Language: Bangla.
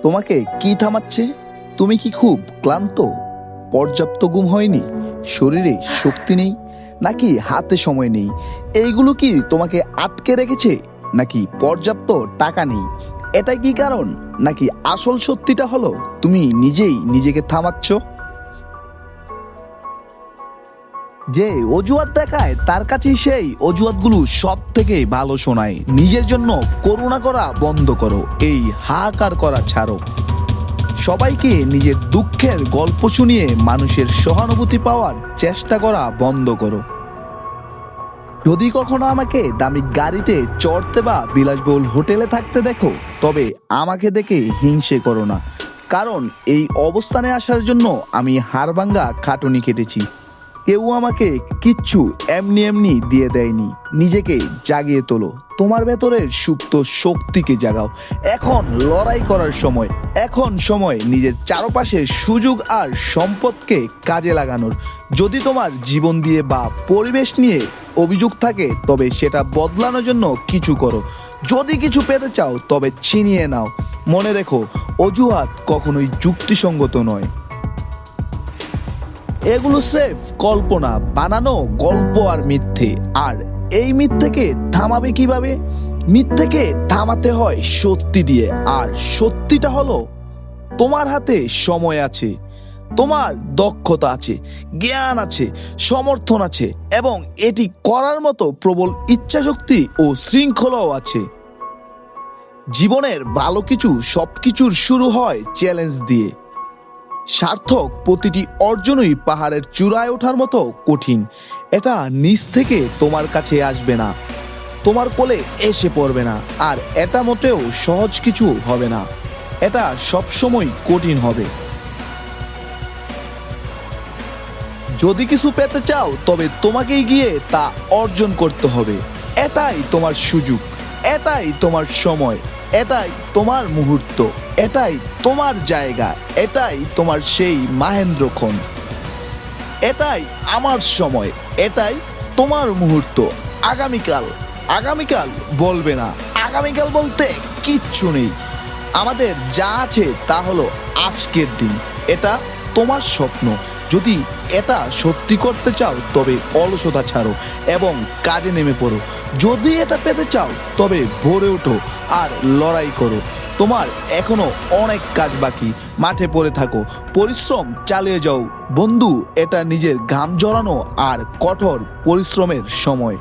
তোমাকে কি থামাচ্ছে? তুমি কি খুব ক্লান্ত? পর্যাপ্ত ঘুম হয়নি? শরীরে শক্তি নেই? নাকি হাতে সময় নেই? এইগুলো কি তোমাকে আটকে রেখেছে? নাকি পর্যাপ্ত টাকা নেই? এটাই কি কারণ? নাকি আসল সত্যিটা হলো তুমি নিজেই নিজেকে থামাচ্ছ? যে অজুহাত দেখায় তার কাছেই সেই অজুহাতগুলো সব থেকে ভালো শোনায়। নিজের জন্য করুণা করা বন্ধ করো, এই হাহাকার করা ছাড়ো। সবাইকে নিজের দুঃখের গল্প শুনিয়ে মানুষের সহানুভূতি পাওয়ার চেষ্টা করা বন্ধ করো। যদি কখনো আমাকে দামি গাড়িতে চড়তে বা বিলাসবহুল হোটেলে থাকতে দেখো, তবে আমাকে দেখে হিংসে করো না। কারণ এই অবস্থানে আসার জন্য আমি হাড়ভাঙ্গা খাটুনি কেটেছি। কেউ আমাকে কিচ্ছু এমনি এমনি দিয়ে দেয়নি। নিজেকে জাগিয়ে তোলো, তোমার ভেতরের সুপ্ত শক্তিকে জাগাও। এখন লড়াই করার সময়। এখন সময় নিজের চারপাশের সুযোগ আর সম্পদকে কাজে লাগানোর। যদি তোমার জীবন দিয়ে বা পরিবেশ নিয়ে অভিযোগ থাকে, তবে সেটা বদলানোর জন্য কিছু করো। যদি কিছু পেতে চাও, তবে ছিনিয়ে নাও। মনে রেখো, অজুহাত কখনোই যুক্তিসঙ্গত নয়। এগুলো স্রেফ কল্পনা, বানানো গল্প আর মিথ্যে। আর এই মিথ্যেকে থামাবে কিভাবে? মিথ্যেকে থামাতে হয় সত্যি দিয়ে। আর সত্যিটা হলো, তোমার হাতে সময় আছে, তোমার দক্ষতা আছে, জ্ঞান আছে, সমর্থন আছে, এবং এটি করার মতো প্রবল ইচ্ছাশক্তি ও শৃঙ্খলাও আছে। জীবনের ভালো কিছু সবকিছুর শুরু হয় চ্যালেঞ্জ দিয়ে। সার্থক প্রতিটি অর্জনই পাহাড়ের চূড়ায় ওঠার মতো কঠিন। এটা নিচ থেকে তোমার কাছে আসবে না, তোমার কোলে এসে পড়বে না। আর এটা মোটেও সহজ কিছু হবে না, এটা সবসময় কঠিন হবে। যদি কিছু পেতে চাও, তবে তোমাকেই গিয়ে তা অর্জন করতে হবে। এটাই তোমার সুযোগ, এটাই তোমার সময়, এটাই তোমার মুহূর্ত, এটাই তোমার জায়গা, এটাই তোমার সেই মাহেন্দ্রক্ষণ। এটাই আমার সময়, এটাই তোমার মুহূর্ত। আগামীকাল, আগামীকাল বলবে না। আগামীকাল বলতে কিচ্ছু নেই। আমাদের যা আছে তা হলো আজকের দিন। এটা তোমার স্বপ্ন। যদি এটা সত্যি করতে চাও, তবে অলসতা ছাড়ো এবং কাজে নেমে পড়ো। যদি এটা পেতে চাও, তবে ভোরে ওঠো আর লড়াই করো। তোমার এখনো অনেক কাজ বাকি। মাঠে পড়ে থাকো, পরিশ্রম চালিয়ে যাও বন্ধু। এটা নিজের ঘাম ঝরানো আর কঠোর পরিশ্রমের সময়।